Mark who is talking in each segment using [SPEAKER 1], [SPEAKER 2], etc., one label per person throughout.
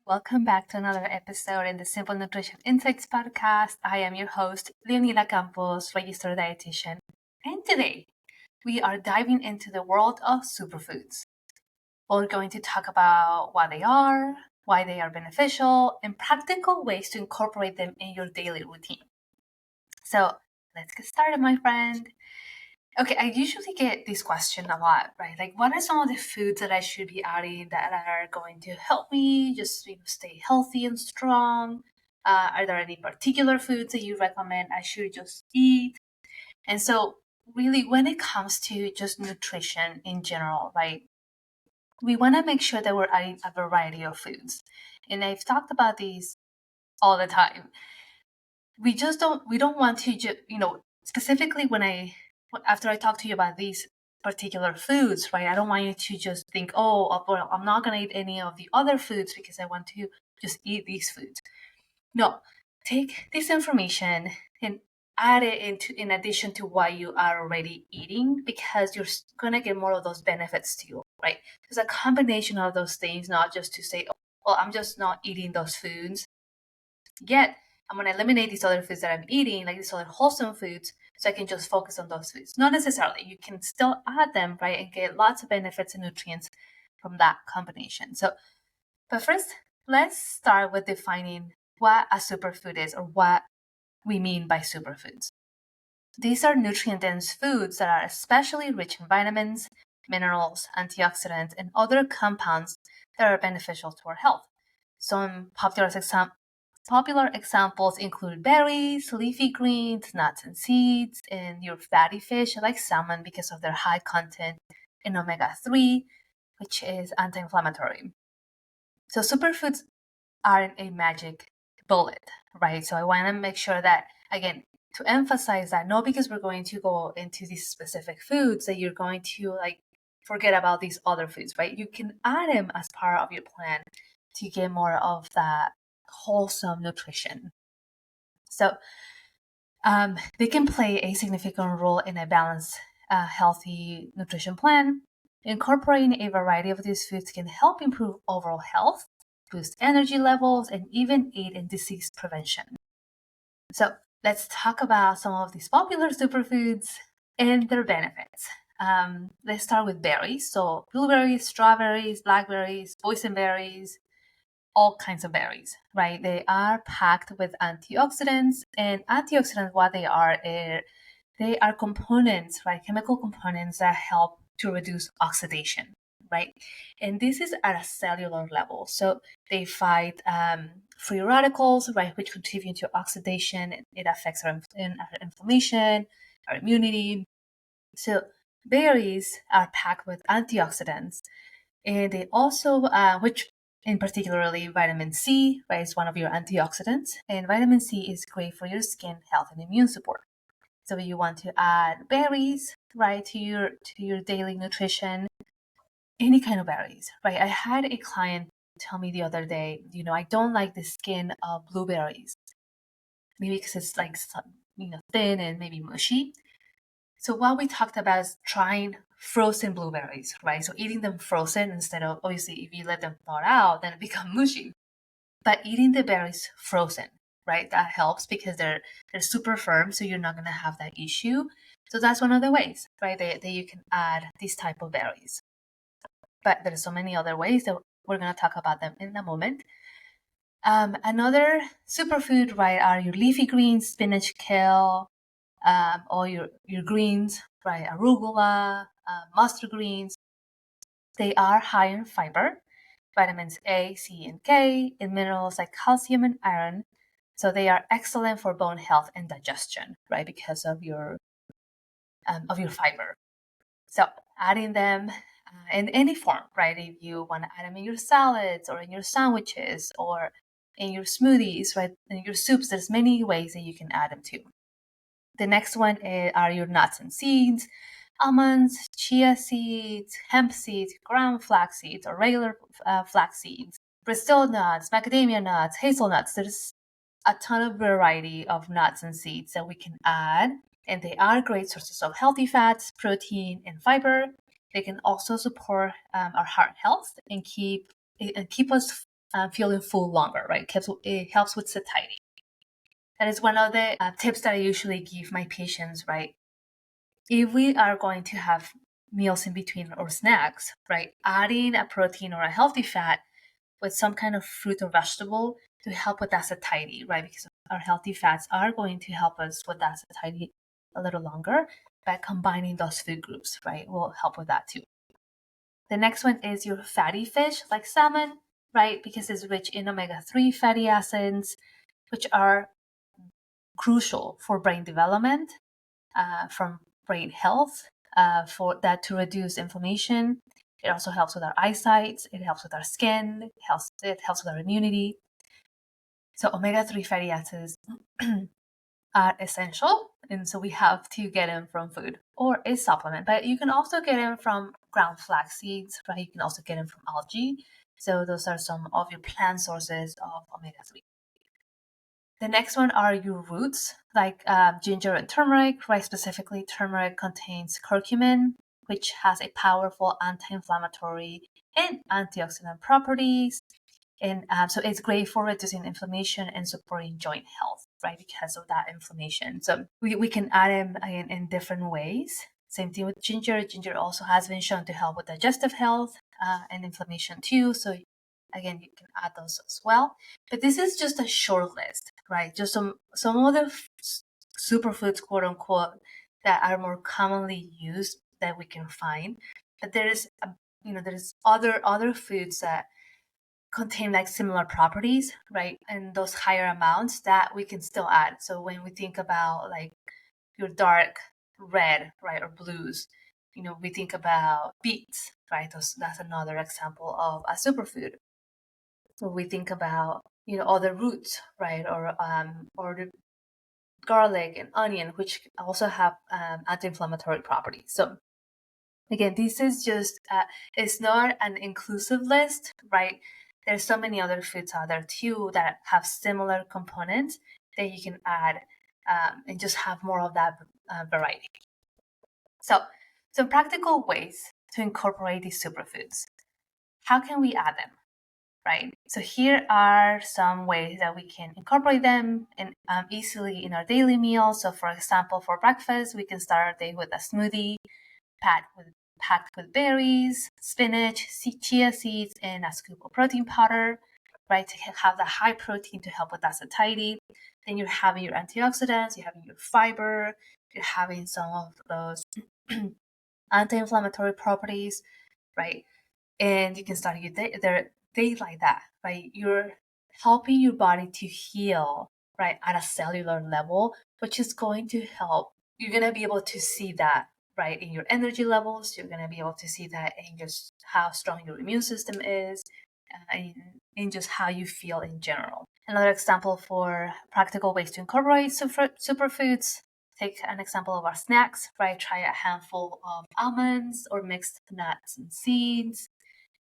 [SPEAKER 1] Welcome back to another episode in the Simple Nutrition Insights podcast. I am your host, Leonila Campos, registered dietitian. And today, we are diving into the world of superfoods. We're going to talk about what they are, why they are beneficial, and practical ways to incorporate them in your daily routine. So, let's get started, my friend. Okay, I usually get this question a lot, right? Like, what are some of the foods that I should be adding that are going to help me just stay healthy and strong? Are there any particular foods that you recommend I should just eat? And so, really, when it comes to just nutrition in general, right, we want to make sure that we're adding a variety of foods. And I've talked about these all the time. We don't want to just, specifically after I talk to you about these particular foods, right? I don't want you to just think, oh, well, I'm not going to eat any of the other foods because I want to just eat these foods. No, take this information and add it in addition to what you are already eating, because you're going to get more of those benefits to you, right? There's a combination of those things, not just to say, oh, well, I'm just not eating those foods. Yet, I'm going to eliminate these other foods that I'm eating, like these other wholesome foods, so I can just focus on those foods. Not necessarily. You can still add them, right, and get lots of benefits and nutrients from that combination. But first, let's start with defining what a superfood is, or what we mean by superfoods. These are nutrient-dense foods that are especially rich in vitamins, minerals, antioxidants, and other compounds that are beneficial to our health. Some popular examples include berries, leafy greens, nuts and seeds, and your fatty fish like salmon because of their high content in omega-3, which is anti-inflammatory. So superfoods aren't a magic bullet, right? So I want to make sure that, again, to emphasize that, not because we're going to go into these specific foods that you're going to forget about these other foods, right? You can add them as part of your plan to get more of that wholesome nutrition. So they can play a significant role in a balanced, healthy nutrition plan. Incorporating a variety of these foods can help improve overall health, boost energy levels, and even aid in disease prevention. So let's talk about some of these popular superfoods and their benefits. Let's start with berries. So blueberries, strawberries, blackberries, boysenberries, all kinds of berries, right? They are packed with antioxidants, and antioxidants, what they are components, right? Chemical components that help to reduce oxidation, right? And this is at a cellular level. So they fight free radicals, right, which contribute to oxidation. It affects our inflammation, our immunity. So berries are packed with antioxidants, and they also, which in particularly vitamin C, right, is one of your antioxidants, and vitamin C is great for your skin health and immune support. So you want to add berries, right, to your daily nutrition, any kind of berries, right? I had a client tell me the other day, I don't like the skin of blueberries, maybe because it's thin and maybe mushy. So what we talked about is trying frozen blueberries, right? So eating them frozen instead of, obviously, if you let them thaw out, then it becomes mushy. But eating the berries frozen, right? That helps because they're super firm, so you're not gonna have that issue. So that's one of the ways, right? That you can add these type of berries. But there's so many other ways that we're gonna talk about them in a moment. Another superfood, right, are your leafy greens, spinach, kale, all your greens, right? Arugula, mustard greens. They are high in fiber, vitamins A, C, and K, and minerals like calcium and iron. So they are excellent for bone health and digestion, right? Because of your fiber. So adding them in any form, right? If you want to add them in your salads or in your sandwiches or in your smoothies, right? In your soups, there's many ways that you can add them to. The next one are your nuts and seeds, almonds, chia seeds, hemp seeds, ground flax seeds, or regular flax seeds, Brazil nuts, macadamia nuts, hazelnuts. There's a ton of variety of nuts and seeds that we can add, and they are great sources of healthy fats, protein, and fiber. They can also support our heart health and keep us feeling full longer, right? It helps with satiety. That is one of the tips that I usually give my patients, right? If we are going to have meals in between or snacks, right, adding a protein or a healthy fat with some kind of fruit or vegetable to help with that satiety, right? Because our healthy fats are going to help us with that satiety a little longer, but combining those food groups, right, will help with that too. The next one is your fatty fish, like salmon, right? Because it's rich in omega-3 fatty acids, which are crucial for brain development, from brain health, for that to reduce inflammation. It also helps with our eyesight. It helps with our skin. It helps with our immunity. So omega-3 fatty acids are essential, and so we have to get them from food or a supplement. But you can also get them from ground flax seeds, right? You can also get them from algae. So those are some of your plant sources of omega-3. The next one are your roots, like ginger and turmeric, right? Specifically, turmeric contains curcumin, which has a powerful anti-inflammatory and antioxidant properties. And so it's great for reducing inflammation and supporting joint health, right? Because of that inflammation. So we can add them again in different ways. Same thing with ginger. Ginger also has been shown to help with digestive health and inflammation too. So again, you can add those as well. But this is just a short list, right? Just some other superfoods, quote unquote, that are more commonly used that we can find. But there's other foods that contain like similar properties, right? And those higher amounts that we can still add. So when we think about like your dark red, right, or blues, we think about beets, right? That's another example of a superfood. So we think about other roots, right, or the garlic and onion, which also have anti-inflammatory properties. So again, this is just it's not an inclusive list, right? There's so many other foods out there too that have similar components that you can add and just have more of that variety. So some practical ways to incorporate these superfoods. How can we add them? Right. So here are some ways that we can incorporate them easily in our daily meals. So for example, for breakfast, we can start our day with a smoothie packed with berries, spinach, chia seeds, and a scoop of protein powder, right? To have the high protein to help with that satiety. Then you're having your antioxidants, you're having your fiber, you're having some of those anti-inflammatory properties, right? And you can start your day like that, right? You're helping your body to heal, right, at a cellular level, which is going to help. You're going to be able to see that, right, in your energy levels. You're going to be able to see that in just how strong your immune system is, and in just how you feel in general. Another example for practical ways to incorporate superfoods. Take an example of our snacks, right? Try a handful of almonds or mixed nuts and seeds.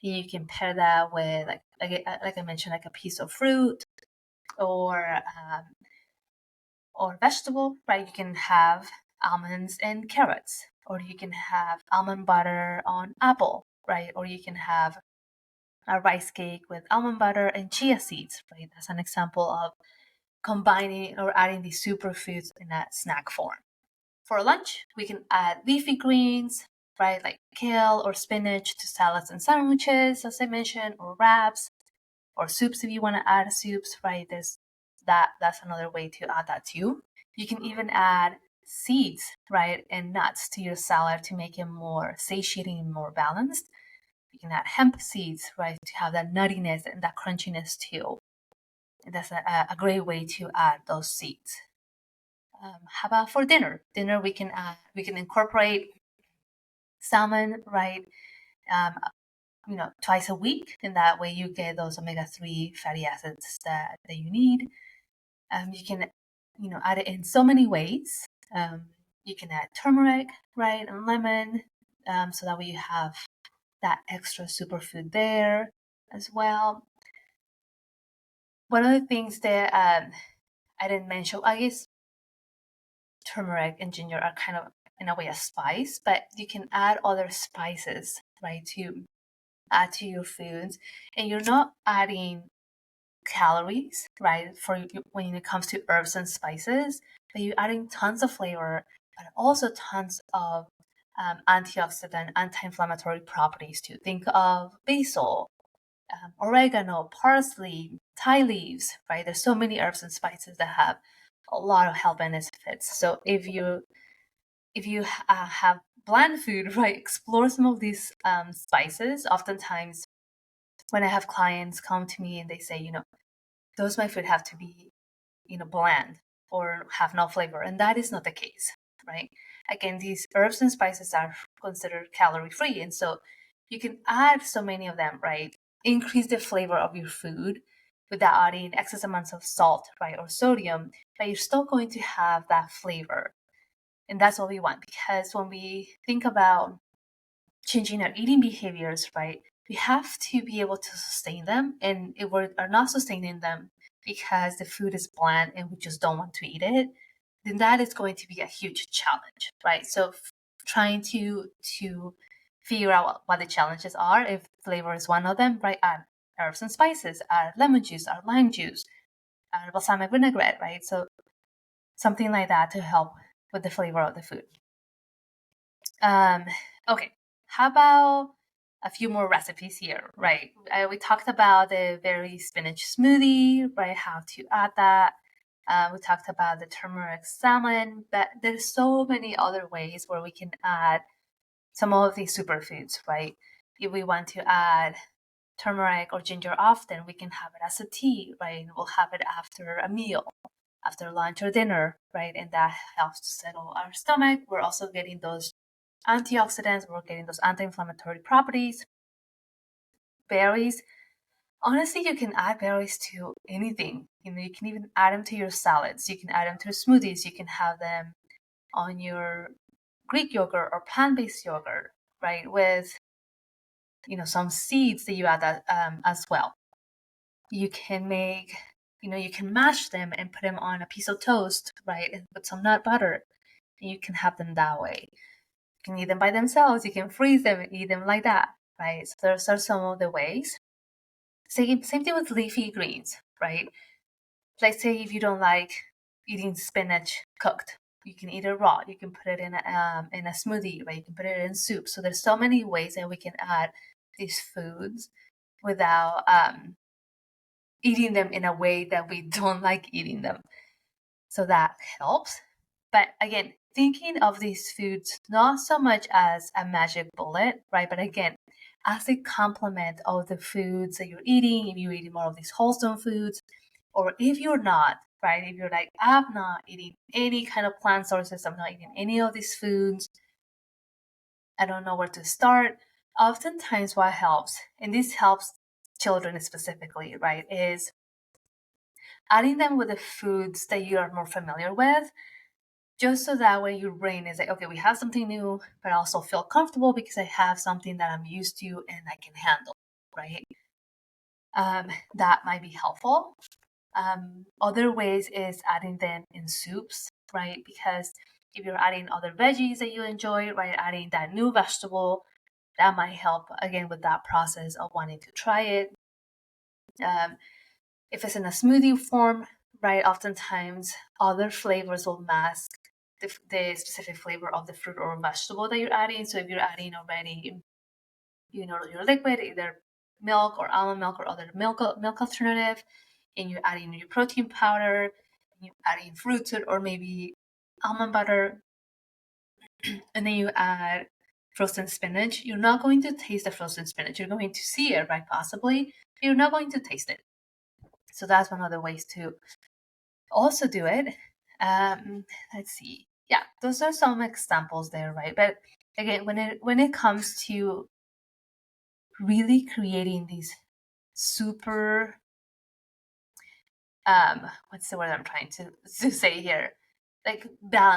[SPEAKER 1] You can pair that with, like I mentioned, like a piece of fruit or vegetable, right? You can have almonds and carrots, or you can have almond butter on apple, right? Or you can have a rice cake with almond butter and chia seeds, right? That's an example of combining or adding these superfoods in a snack form. For lunch, we can add leafy greens, right, like kale or spinach to salads and sandwiches, as I mentioned, or wraps, or soups if you want to add soups, right? That's another way to add that too. You can even add seeds, right, and nuts to your salad to make it more satiating and more balanced. You can add hemp seeds, right, to have that nuttiness and that crunchiness too. And that's a great way to add those seeds. How about for dinner? Dinner we can incorporate salmon, right? Um, twice a week, and that way you get those omega-3 fatty acids that you need. You can add it in so many ways. You can add turmeric, right, and lemon, so that way you have that extra superfood there as well. One of the things that I didn't mention, I guess turmeric and ginger are kind of in a way a spice, but you can add other spices, right, to add to your foods, and you're not adding calories, right? When it comes to herbs and spices, but you're adding tons of flavor, but also tons of antioxidant, anti-inflammatory properties too. Think of basil, oregano, parsley, Thai leaves, right? There's so many herbs and spices that have a lot of health benefits. So if you have bland food, right, explore some of these spices. Oftentimes, when I have clients come to me and they say, those my food have to be, bland or have no flavor, and that is not the case, right? Again, these herbs and spices are considered calorie free, and so you can add so many of them, right? Increase the flavor of your food without adding excess amounts of salt, right, or sodium, but you're still going to have that flavor. And that's what we want, because when we think about changing our eating behaviors, right, we have to be able to sustain them. And if we are not sustaining them because the food is bland and we just don't want to eat it, then that is going to be a huge challenge, right? So trying to figure out what the challenges are. If flavor is one of them, right, add herbs and spices, add lemon juice, add lime juice, add balsamic vinaigrette, right? So something like that to help with the flavor of the food. Okay, how about a few more recipes here, right? We talked about the berry spinach smoothie, right? How to add that. We talked about the turmeric salmon, but there's so many other ways where we can add some of these superfoods, right? If we want to add turmeric or ginger often, we can have it as a tea, right? We'll have it after a meal, after lunch or dinner, right? And that helps to settle our stomach. We're also getting those antioxidants, we're getting those anti-inflammatory properties. Berries, honestly, you can add berries to anything. You can even add them to your salads. You can add them to smoothies. You can have them on your Greek yogurt or plant-based yogurt, right? With some seeds that you add that as well. You can you can mash them and put them on a piece of toast, right? And put some nut butter. And you can have them that way. You can eat them by themselves. You can freeze them and eat them like that, right? So those are some of the ways. Same thing with leafy greens, right? Let's say if you don't like eating spinach cooked, you can eat it raw. You can put it in a smoothie, right? You can put it in soup. So there's so many ways that we can add these foods without eating them in a way that we don't like eating them. So that helps. But again, thinking of these foods not so much as a magic bullet, right? But again, as a complement of the foods that you're eating, if you're eating more of these wholesome foods, or if you're not, right? If you're like, I'm not eating any kind of plant sources, I'm not eating any of these foods, I don't know where to start. Oftentimes, what helps, and this helps children specifically, right, is adding them with the foods that you are more familiar with, just so that way your brain is like, okay, we have something new, but I also feel comfortable because I have something that I'm used to and I can handle, right? That might be helpful. Other ways is adding them in soups, right? Because if you're adding other veggies that you enjoy, right, adding that new vegetable, that might help again with that process of wanting to try it. If it's in a smoothie form, right, oftentimes other flavors will mask the specific flavor of the fruit or vegetable that you're adding. So if you're adding already, your liquid, either milk or almond milk or other milk alternative, and you're adding your protein powder, you're adding fruits or maybe almond butter, and then you add frozen spinach, you're not going to taste the frozen spinach. You're going to see it, right, possibly, but you're not going to taste it. So that's one of the ways to also do it. Let's see. Yeah, those are some examples there, right? But again, when it comes to really creating these super what's the word I'm trying to say here? Like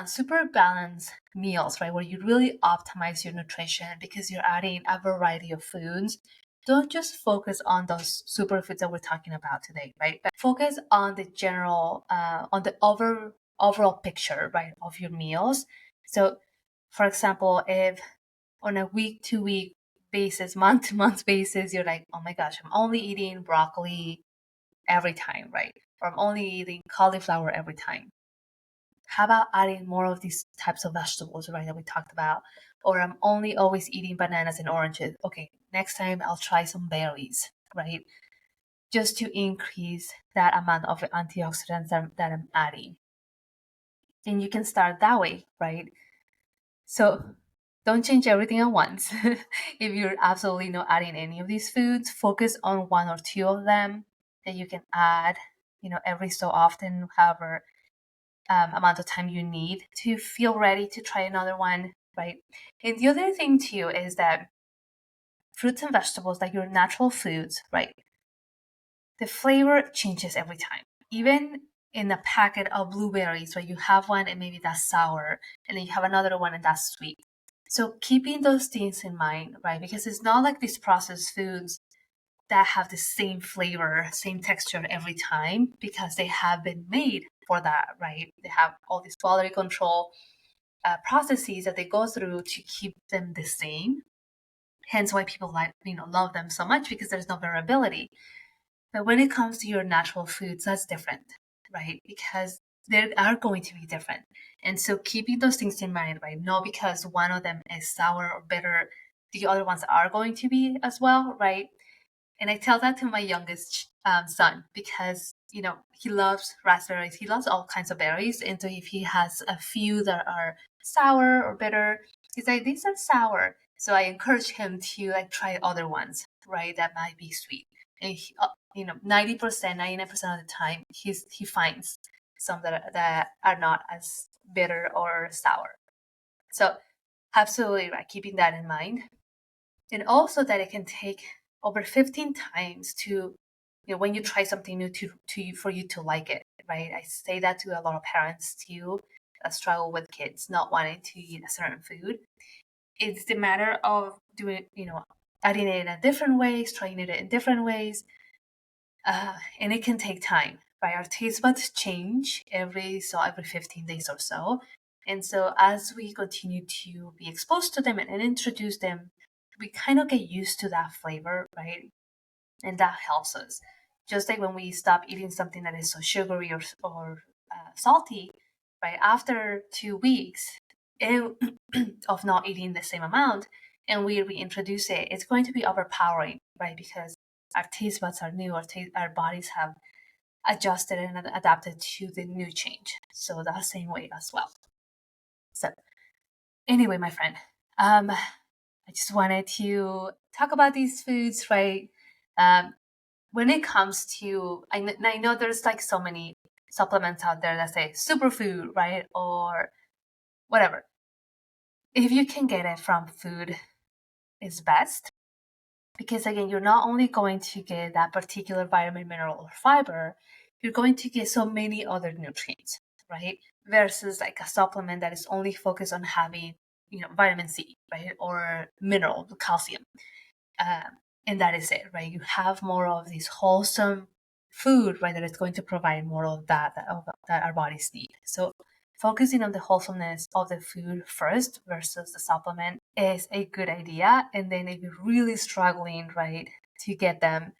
[SPEAKER 1] super balanced meals, right? Where you really optimize your nutrition because you're adding a variety of foods. Don't just focus on those superfoods that we're talking about today, right? But focus on the general, on the overall picture, right, of your meals. So, for example, if on a week to week basis, month to month basis, you're like, oh my gosh, I'm only eating broccoli every time, right? Or I'm only eating cauliflower every time. How about adding more of these types of vegetables, right, that we talked about? Or I'm only always eating bananas and oranges. Okay, next time I'll try some berries, right? Just to increase that amount of antioxidants that I'm adding. And you can start that way, right? So don't change everything at once. If you're absolutely not adding any of these foods, focus on one or two of them that you can add, every so often, however amount of time you need to feel ready to try another one, right? And the other thing too is that fruits and vegetables, like your natural foods, right? The flavor changes every time. Even in a packet of blueberries, where you have one and maybe that's sour, and then you have another one and that's sweet. So keeping those things in mind, right? Because it's not like these processed foods that have the same flavor, same texture every time, because they have been made for that, right? They have all these quality control processes that they go through to keep them the same. Hence why people love them so much, because there's no variability. But when it comes to your natural foods, that's different, right? Because they are going to be different. And so keeping those things in mind, right? Not because one of them is sour or bitter, the other ones are going to be as well, right? And I tell that to my youngest son, because, he loves raspberries. He loves all kinds of berries. And so if he has a few that are sour or bitter, he's like, these are sour. So I encourage him to try other ones, right? That might be sweet. And 90%, 99% of the time, he finds some that are not as bitter or sour. So absolutely right, keeping that in mind. And also that it can take over 15 times to, when you try something new for you to like it, right? I say that to a lot of parents too that struggle with kids not wanting to eat a certain food. It's the matter of doing, adding it in different ways, trying it in different ways. And it can take time, right? Our taste buds change every 15 days or so. And so as we continue to be exposed to them and introduce them, we kind of get used to that flavor, right? And that helps us. Just like when we stop eating something that is so sugary or salty, right? After 2 weeks of not eating the same amount, and we reintroduce it, it's going to be overpowering, right? Because our taste buds are new, our bodies have adjusted and adapted to the new change. So that same way as well. So anyway, my friend, I just wanted to talk about these foods, right? When it comes to, I know there's so many supplements out there that say superfood, right? Or whatever. If you can get it from food, is best. Because again, you're not only going to get that particular vitamin, mineral, or fiber, you're going to get so many other nutrients, right? Versus a supplement that is only focused on having, vitamin C, right? Or mineral, calcium. And that is it, right? You have more of this wholesome food, right? That is going to provide more of that our bodies need. So focusing on the wholesomeness of the food first versus the supplement is a good idea. And then if you're really struggling, right, to get them,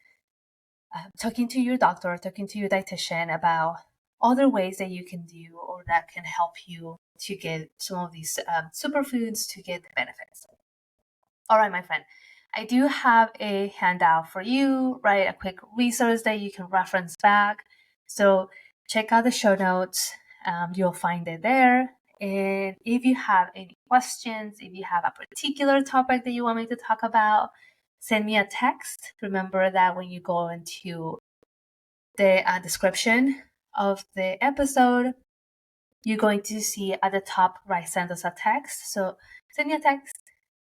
[SPEAKER 1] talking to your doctor, talking to your dietitian about other ways that you can do or that can help you to get some of these superfoods to get the benefits. All right, my friend. I do have a handout for you, right? A quick resource that you can reference back. So check out the show notes. You'll find it there. And if you have any questions, if you have a particular topic that you want me to talk about, send me a text. Remember that when you go into the description of the episode, you're going to see at the top right, send us a text. So send me a text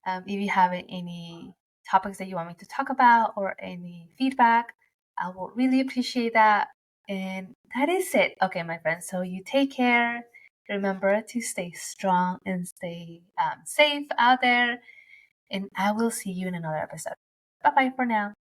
[SPEAKER 1] if you have any topics that you want me to talk about or any feedback. I will really appreciate that. And that is it. Okay, my friends. So you take care. Remember to stay strong and stay safe out there. And I will see you in another episode. Bye bye for now.